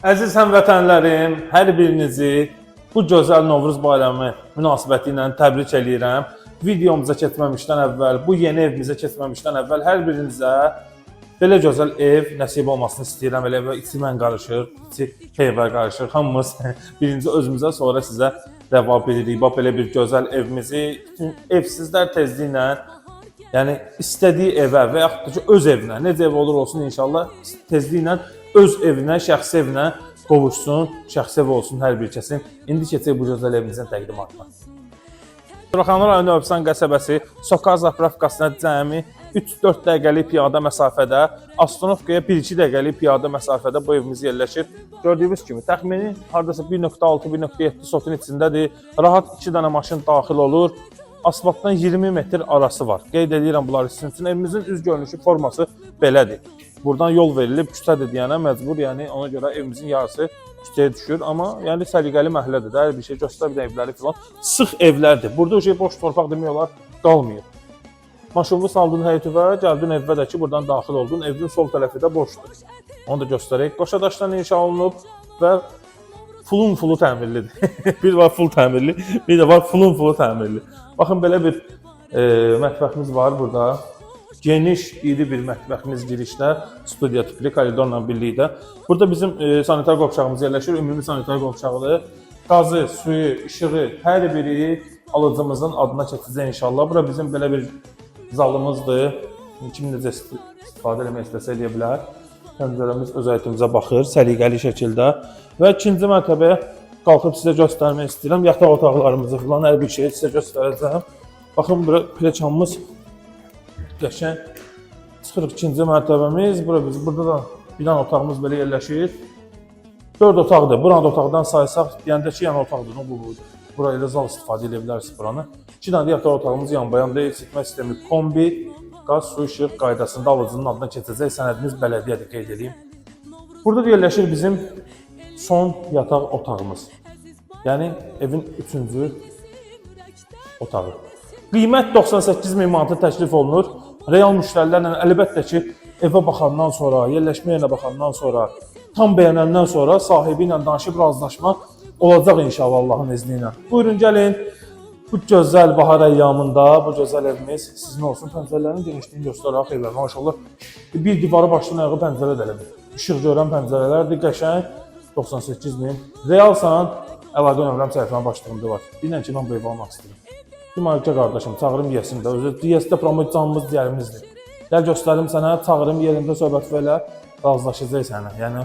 Əziz həmvətənlərim, hər birinizi bu gözəl Novruz bayramı münasibəti ilə təbrik edirəm. Videomuza keçməmişdən əvvəl, bu yeni evimizə keçməmişdən əvvəl hər birinizə belə gözəl ev nəsib olmasını istəyirəm. Elə içi mən qarışır, içi heyvə qarışır. Hamımız birinci özümüzə, sonra sizə rəvab edirik. Bax belə bir gözəl evimizi bütün evsizlər tezliklə, yəni istədiyi evə və yaxud da ki öz evinə, necə ev olur olsun inşallah tezliklə öz evinə, şəxsi evinə qovuşsun, şəxsi ev olsun hər bir kəsin. İndi keçək bu gözəl evimizin təqdimatına. Suraxanlı rayonu Öbsan qəsəbəsi Sokar zapravkasına cəmi 3-4 dəqiqəlik piyada məsafədə, Astanovkaya 1-2 dəqiqəlik piyada məsafədə bu evimiz yerləşir. Gördüyünüz kimi təxmini hardasa 1.6-1.7 sotun içindədir. Rahat 2 dənə maşın daxil olur. Asfaltdan 20 metr arası var. Qeyd edirəm bunları sizin üçün. Evimizin üz görünüşü forması belədir. Buradan yol verilib, küçədir deyənə məcbur, yəni ona görə evimizin yarısı küçəyə düşür. Amma yəni səliqəli məhəllədir də, hər bir şey göstər, bir də evləri falan. Sıx evlərdir. Burada o şey boş torpaq demək olar qalmıyor. Maşınını saldığın həyətə, gəldin evə də ki, buradan daxil oldun, evin sol tərəfi də boşdur. Onu da göstərək. Qoşa daşdan inşa olunub və fulun təmirlidir. Bir var full təmirli, bir də var fulun təmirli. Baxın, belə bir mətbəximiz var burada. Geniş, iri bir mətbəximiz girişdə, studiya tipli, koridorla birlikdə. Burada bizim sanitar qovşağımız yerləşir, ümumi sanitar qovşağıdır. Qazı, suyu, işığı, hər biri alıcımızın adına keçəcək inşallah. Bura bizim belə bir zalımızdır. Kim necə istifadə eləmək istəsə eləyə bilər. Pəncərəmiz öz həyətimizə baxır, səliqəli şəkildə. Və ikinci mərtəbəyə qalxıb sizə göstərmək istəyirəm. Yataq otaqlarımızı falan, hər bir şeyi sizə göstərəcəm. Baxın, bura pləçamız qəşəng. Çıxırıq ikinci mərtəbəmiz. Burada da bir dənə otağımız belə yerləşir. 4 otaqdır. Buranı otaqdan saysaq, deyəndə ki, yəni otaqdır. Buraya da zal istifadə edə bilərsiniz buranı. 2 dənə yataq otağımız yanbayandır. İsitmə sistemi kombi, qaz, su, işıq qaydasında alıcının adına keçəcək. Sənədimiz bələdiyyədir, qeyd edeyim. Burada da yerləşir bizim son yataq otağımız. Yəni evin 3-cü otağı. Qiymət 98.000 manata təklif olunur. Real müştərilərlə əlbəttə ki, evə baxandan sonra, yerləşmə yerinə baxandan sonra, tam bəyənəndən sonra sahibi ilə danışıb razılaşma olacaq inşallah Allahın izni ilə. Buyurun gəlin, bu gözəl bahar əyyamında bu gözəl evimiz sizin olsun. Pəncərələrin genişliyini göstərək xeyirlər. Maşallah bir divarı başdan ayağa pəncərə dələdir. İşıq görən pəncərələrdir, qəşəng 98.000. Realsan, əlaqə nömrəm səhifənin başlığında var. Deyilən ki, mən bu evi almaq istəyirəm. Dümarkə qardaşım, çağırım yesin də, özü deyəsdə promoy canımız diyərimizdir. Gəl göstərim sənə, çağırım yerində söhbət və elə razılaşacaq sənə. Yəni